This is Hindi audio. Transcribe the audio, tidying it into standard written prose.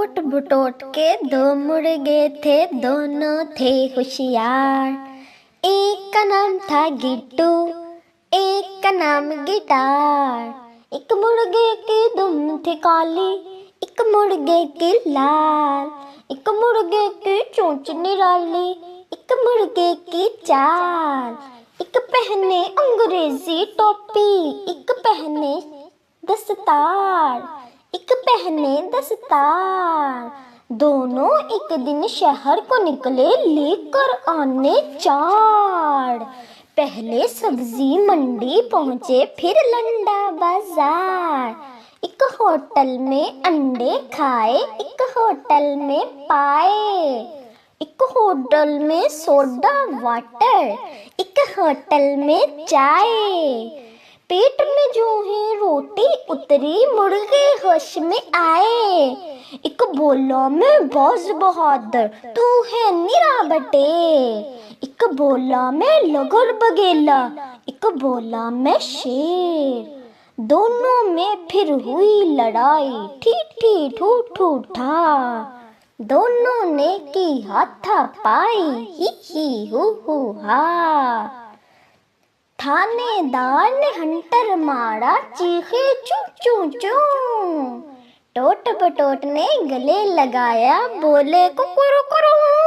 टूट बटोट के दो मुर्गे थे, दोनों थे होशियार। एक का नाम था गिट्टू, एक का नाम गिटार। एक मुर्गे की दुम थी काली, एक मुर्गे की लाल। एक मुर्गे की चोंच निराली, एक मुर्गे की चाल। एक पहने अंग्रेजी टोपी, एक पहने दस्तार, एक पहने दस्तार। दोनों एक दिन शहर को निकले, लेकर आने चार। पहले सब्जी मंडी पहुंचे, फिर लंडा बाजार। एक होटल में अंडे खाए, एक होटल में पाए। एक होटल में सोडा वाटर, एक होटल में चाय। पेट में जो है रोटी उतरी, मुर्गे होश में आए। एक बोला मैं बाज बहादुर, तू है निरा बटे। एक बोला मैं लगर बगेला, एक बोला मैं शेर। दोनों में फिर हुई लड़ाई, ठी ठी ठू ठू ठा। दोनों ने की हाथापाई, ही हू हा। थानेदार ने हंटर मारा, चीखे चू चू चू। टोट बटोट ने गले लगाया, बोले कुकुरु कुरु।